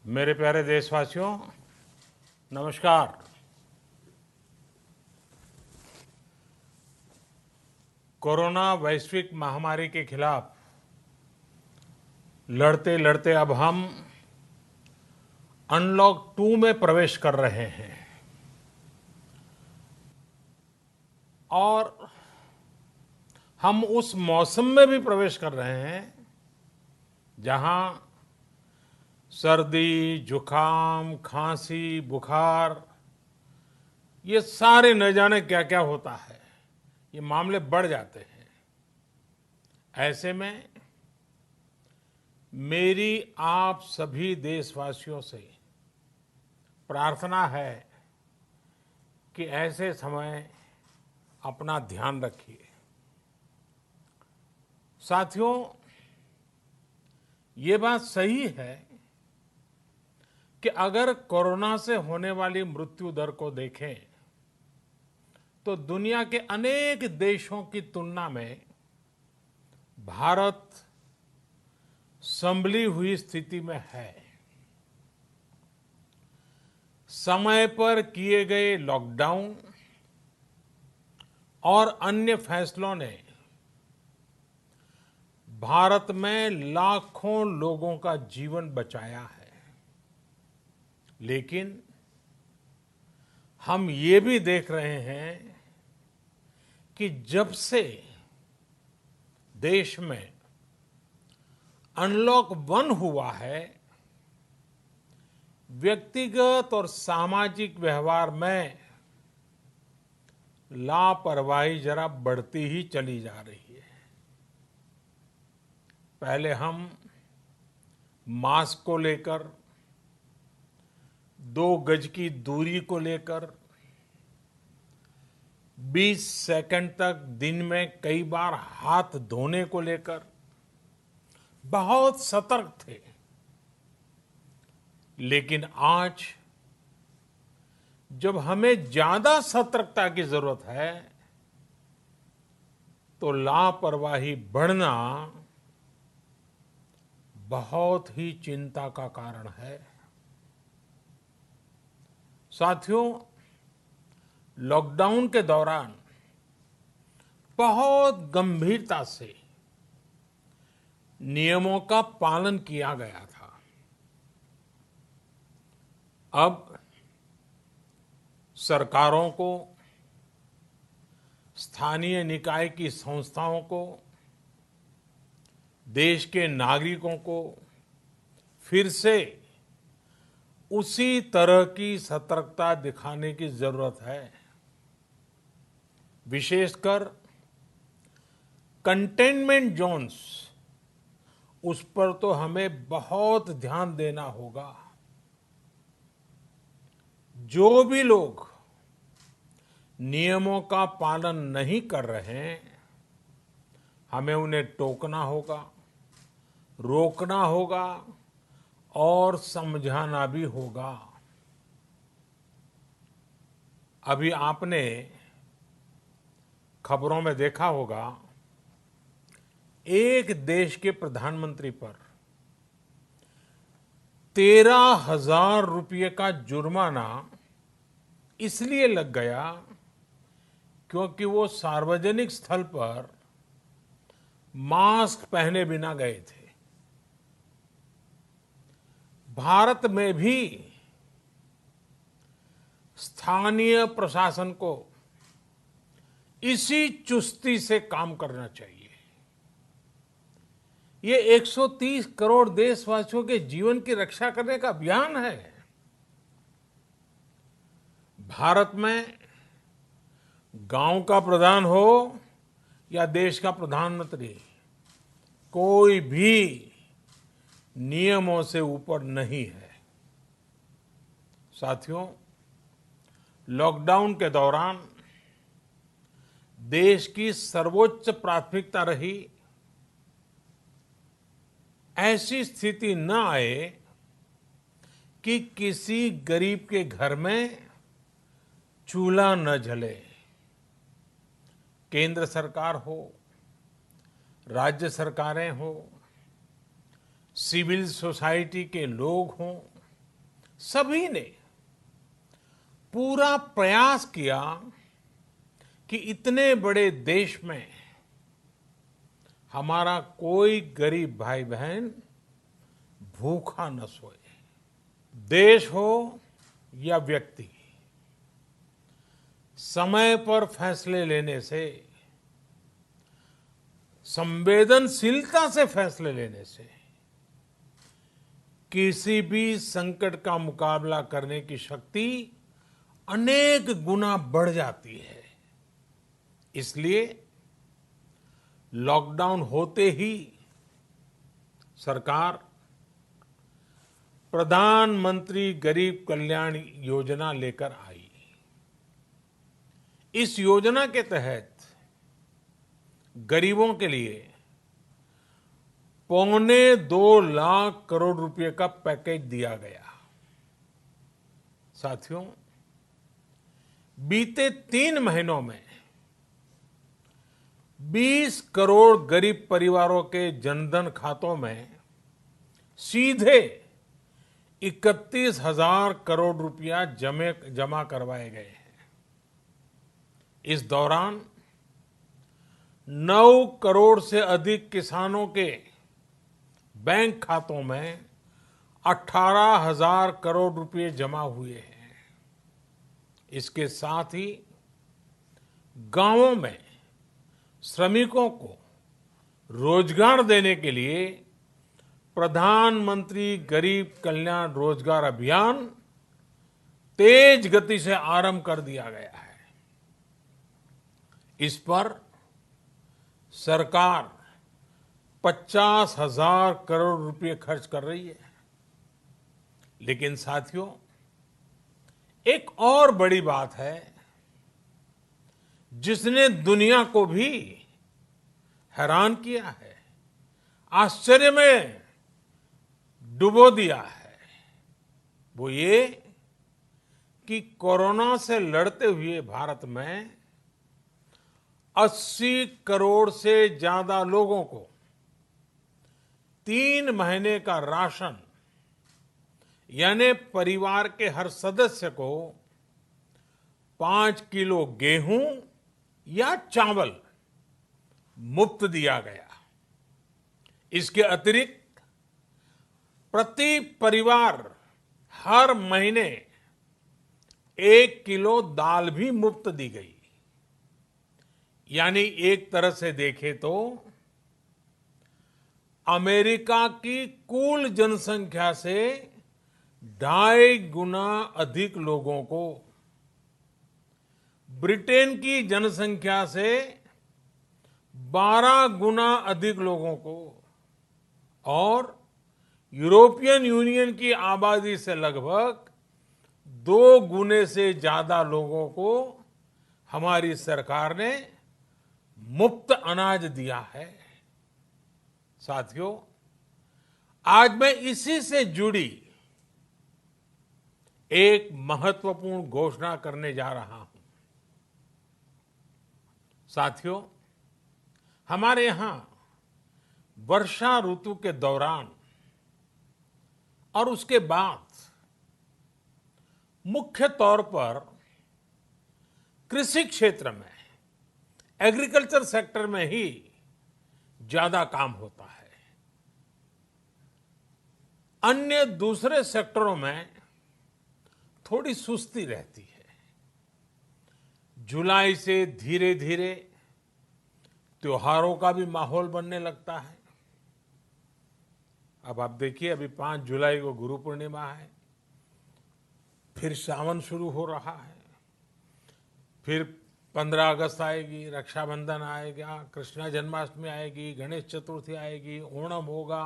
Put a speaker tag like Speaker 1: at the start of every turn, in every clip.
Speaker 1: मेरे प्यारे देशवासियों, नमस्कार। कोरोना वैश्विक महामारी के खिलाफ लड़ते लड़ते अब हम अनलॉक 2 में प्रवेश कर रहे हैं और हम उस मौसम में भी प्रवेश कर रहे हैं जहां सर्दी, जुकाम, खांसी, बुखार ये सारे न जाने क्या क्या होता है, ये मामले बढ़ जाते हैं। ऐसे में मेरी आप सभी देशवासियों से प्रार्थना है कि ऐसे समय अपना ध्यान रखिए। साथियों, ये बात सही है कि अगर कोरोना से होने वाली मृत्यु दर को देखें तो दुनिया के अनेक देशों की तुलना में भारत संभली हुई स्थिति में है। समय पर किए गए लॉकडाउन और अन्य फैसलों ने भारत में लाखों लोगों का जीवन बचाया है, लेकिन हम ये भी देख रहे हैं कि जब से देश में अनलॉक 1 हुआ है, व्यक्तिगत और सामाजिक व्यवहार में लापरवाही जरा बढ़ती ही चली जा रही है। पहले हम मास्क को लेकर, 2 गज की दूरी को लेकर 20 सेकंड तक दिन में कई बार हाथ धोने को लेकर बहुत सतर्क थे, लेकिन आज जब हमें ज्यादा सतर्कता की जरूरत है तो लापरवाही बढ़ना बहुत ही चिंता का कारण है। साथियों, लॉकडाउन के दौरान बहुत गंभीरता से नियमों का पालन किया गया था। अब सरकारों को, स्थानीय निकाय की संस्थाओं को, देश के नागरिकों को फिर से उसी तरह की सतर्कता दिखाने की जरूरत है। विशेषकर कंटेनमेंट जोन्स, उस पर तो हमें बहुत ध्यान देना होगा। जो भी लोग नियमों का पालन नहीं कर रहे हैं, हमें उन्हें टोकना होगा, रोकना होगा और समझाना भी होगा। अभी आपने खबरों में देखा होगा, एक देश के प्रधानमंत्री पर 13,000 रुपये का जुर्माना इसलिए लग गया क्योंकि वो सार्वजनिक स्थल पर मास्क पहने बिना गए थे। भारत में भी स्थानीय प्रशासन को इसी चुस्ती से काम करना चाहिए। ये 130 करोड़ देशवासियों के जीवन की रक्षा करने का अभियान है। भारत में गांव का प्रधान हो या देश का प्रधानमंत्री, कोई भी नियमों से ऊपर नहीं है। साथियों, लॉकडाउन के दौरान देश की सर्वोच्च प्राथमिकता रही ऐसी स्थिति न आए कि किसी गरीब के घर में चूल्हा न जले। केंद्र सरकार हो, राज्य सरकारें हो, सिविल सोसाइटी के लोग हों, सभी ने पूरा प्रयास किया कि इतने बड़े देश में हमारा कोई गरीब भाई बहन भूखा न सोए। देश हो या व्यक्ति, समय पर फैसले लेने से, संवेदनशीलता से फैसले लेने से किसी भी संकट का मुकाबला करने की शक्ति अनेक गुना बढ़ जाती है। इसलिए लॉकडाउन होते ही सरकार प्रधानमंत्री गरीब कल्याण योजना लेकर आई। इस योजना के तहत गरीबों के लिए 2.25 लाख करोड़ रुपए का पैकेज दिया गया। साथियों, बीते 3 महीनों में 20 करोड़ गरीब परिवारों के जनधन खातों में सीधे 31,000 करोड़ रुपया जमा करवाए गए हैं। इस दौरान 9 करोड़ से अधिक किसानों के बैंक खातों में 18,000 करोड़ रुपए जमा हुए हैं। इसके साथ ही गांवों में श्रमिकों को रोजगार देने के लिए प्रधानमंत्री गरीब कल्याण रोजगार अभियान तेज गति से आरंभ कर दिया गया है। इस पर सरकार 50,000 करोड़ रुपए खर्च कर रही है। लेकिन साथियों, एक और बड़ी बात है जिसने दुनिया को भी हैरान किया है, आश्चर्य में डुबो दिया है। वो ये कि कोरोना से लड़ते हुए भारत में 80 करोड़ से ज्यादा लोगों को 3 महीने का राशन, यानी परिवार के हर सदस्य को 5 किलो गेहूं या चावल मुफ्त दिया गया। इसके अतिरिक्त प्रति परिवार हर महीने 1 किलो दाल भी मुफ्त दी गई। यानी एक तरह से देखें तो अमेरिका की कुल जनसंख्या से 2.5 गुना अधिक लोगों को, ब्रिटेन की जनसंख्या से 12 गुना अधिक लोगों को और यूरोपियन यूनियन की आबादी से लगभग 2 गुने से ज्यादा लोगों को हमारी सरकार ने मुफ्त अनाज दिया है। साथियों, आज मैं इसी से जुड़ी एक महत्वपूर्ण घोषणा करने जा रहा हूं। साथियों, हमारे यहां वर्षा ऋतु के दौरान और उसके बाद मुख्य तौर पर कृषि क्षेत्र में, एग्रीकल्चर सेक्टर में ही ज्यादा काम होता है। अन्य दूसरे सेक्टरों में थोड़ी सुस्ती रहती है। जुलाई से धीरे धीरे त्योहारों का भी माहौल बनने लगता है। अब आप देखिए, अभी 5 जुलाई को गुरु पूर्णिमा है, फिर सावन शुरू हो रहा है, फिर 15 अगस्त आएगी, रक्षाबंधन आएगा, कृष्ण जन्माष्टमी आएगी, गणेश चतुर्थी आएगी, ओणम होगा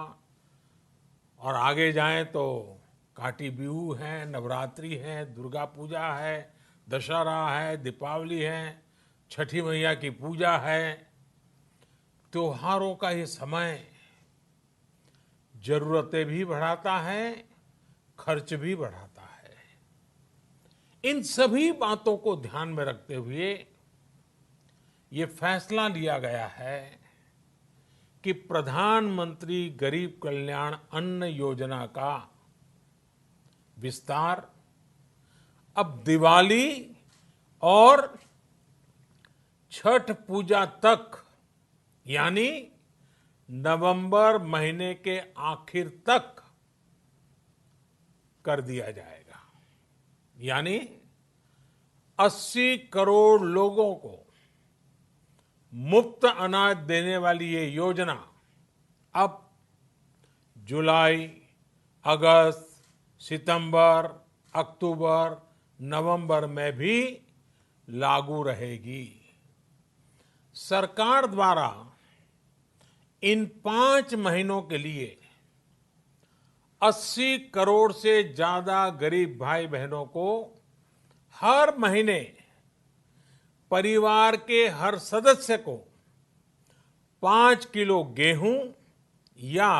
Speaker 1: और आगे जाएं तो काटी बिहू है, नवरात्रि है, दुर्गा पूजा है, दशहरा है, दीपावली है, छठी मैया की पूजा है। त्योहारों का ये समय जरूरतें भी बढ़ाता है, खर्च भी बढ़ाता है। इन सभी बातों को ध्यान में रखते हुए ये फैसला लिया गया है कि प्रधानमंत्री गरीब कल्याण अन्न योजना का विस्तार अब दिवाली और छठ पूजा तक, यानी नवंबर महीने के आखिर तक कर दिया जाएगा। यानी 80 करोड़ लोगों को मुफ्त अनाज देने वाली ये योजना अब जुलाई, अगस्त, सितंबर, अक्टूबर, नवंबर में भी लागू रहेगी। सरकार द्वारा इन 5 महीनों के लिए 80 करोड़ से ज्यादा गरीब भाई बहनों को हर महीने परिवार के हर सदस्य को 5 किलो गेहूं या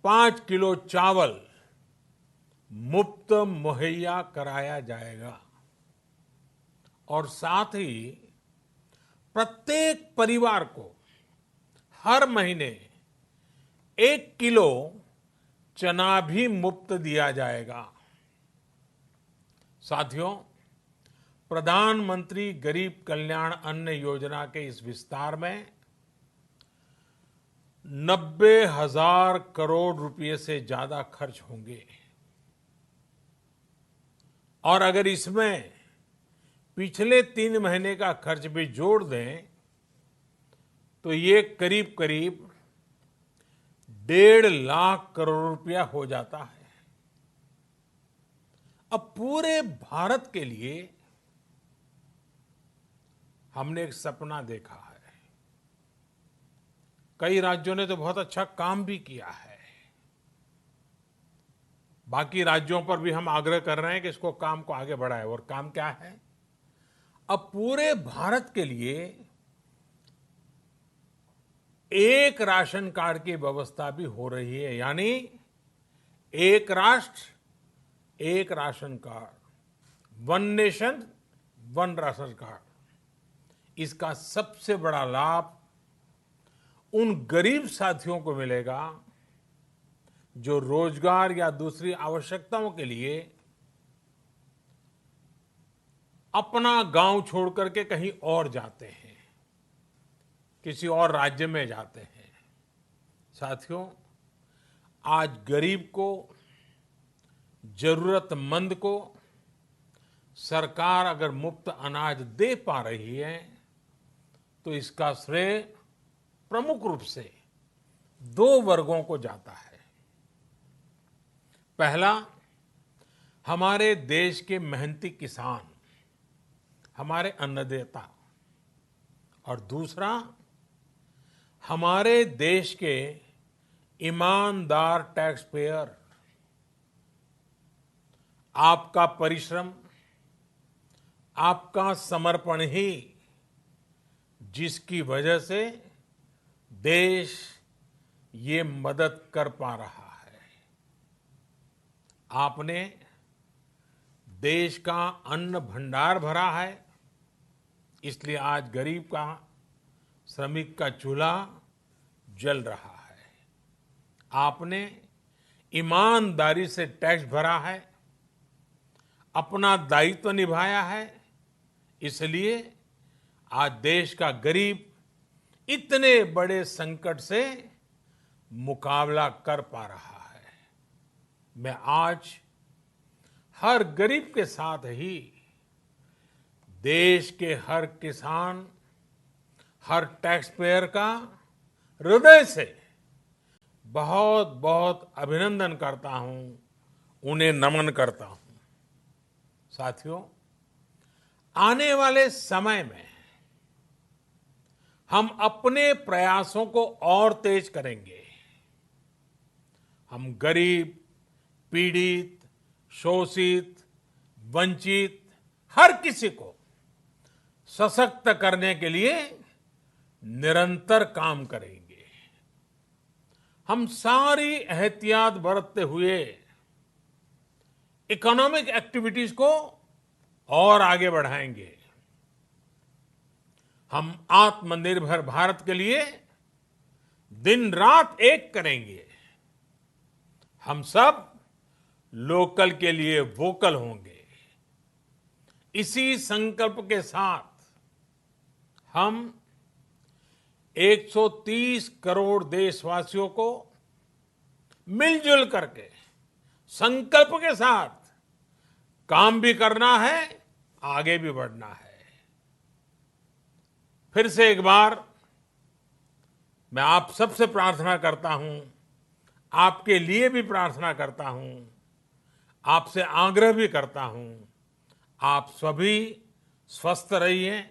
Speaker 1: 5 किलो चावल मुफ्त मुहैया कराया जाएगा। और साथ ही प्रत्येक परिवार को हर महीने 1 किलो चना भी मुफ्त दिया जाएगा। साथियों, प्रधानमंत्री गरीब कल्याण अन्न योजना के इस विस्तार में 90,000 करोड़ रुपए से ज्यादा खर्च होंगे। और अगर इसमें पिछले 3 महीने का खर्च भी जोड़ दें तो ये करीब करीब 1.5 लाख करोड़ रुपया हो जाता है। अब पूरे भारत के लिए हमने एक सपना देखा है। कई राज्यों ने तो बहुत अच्छा काम भी किया है। बाकी राज्यों पर भी हम आग्रह कर रहे हैं कि इसको काम को आगे बढ़ाएं। और काम क्या है? अब पूरे भारत के लिए एक राशन कार्ड की व्यवस्था भी हो रही है। यानी एक राष्ट्र एक ration card, one nation one ration card. इसका सबसे बड़ा लाभ उन गरीब साथियों को मिलेगा जो रोजगार या दूसरी आवश्यकताओं के लिए अपना गांव छोड़ करके कहीं और जाते हैं, किसी और राज्य में जाते हैं। साथियों, आज गरीब को, जरूरतमंद को सरकार अगर मुफ्त अनाज दे पा रही है तो इसका श्रेय प्रमुख रूप से 2 वर्गों को जाता है। पहला, हमारे देश के मेहनती किसान, हमारे अन्नदाता। और दूसरा, हमारे देश के ईमानदार टैक्स पेयर। आपका परिश्रम, आपका समर्पण ही जिसकी वजह से देश ये मदद कर पा रहा है। आपने देश का अन्न भंडार भरा है, इसलिए आज गरीब का, श्रमिक का चूल्हा जल रहा है। आपने ईमानदारी से टैक्स भरा है, अपना दायित्व निभाया है, इसलिए आज देश का गरीब इतने बड़े संकट से मुकाबला कर पा रहा है। मैं आज हर गरीब के साथ ही देश के हर किसान, हर टैक्स पेयर का हृदय से बहुत बहुत अभिनंदन करता हूं, उन्हें नमन करता हूं। साथियों, आने वाले समय में हम अपने प्रयासों को और तेज करेंगे। हम गरीब, पीड़ित, शोषित, वंचित हर किसी को सशक्त करने के लिए निरंतर काम करेंगे। हम सारी एहतियात बरतते हुए इकोनॉमिक एक्टिविटीज को और आगे बढ़ाएंगे। हम आत्मनिर्भर भारत के लिए दिन रात एक करेंगे। हम सब लोकल के लिए वोकल होंगे। इसी संकल्प के साथ हम 130 करोड़ देशवासियों को मिलजुल करके संकल्प के साथ काम भी करना है, आगे भी बढ़ना है। फिर से एक बार मैं आप सबसे प्रार्थना करता हूं, आपके लिए भी प्रार्थना करता हूं, आपसे आग्रह भी करता हूं, आप सभी स्वस्थ रहिए,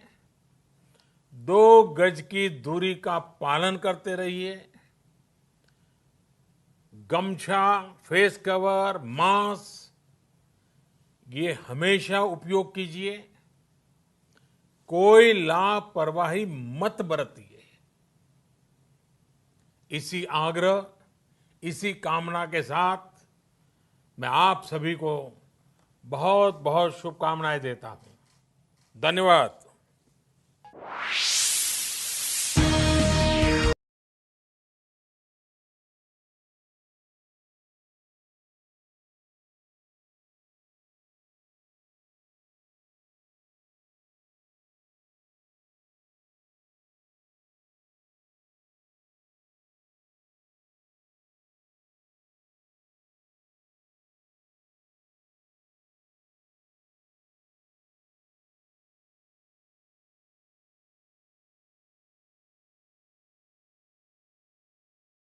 Speaker 1: 2 गज की दूरी का पालन करते रहिए, गमछा, फेस कवर, मास्क ये हमेशा उपयोग कीजिए, कोई लापरवाही मत बरतिए। इसी आग्रह, इसी कामना के साथ मैं आप सभी को बहुत बहुत शुभकामनाएं देता हूं। धन्यवाद।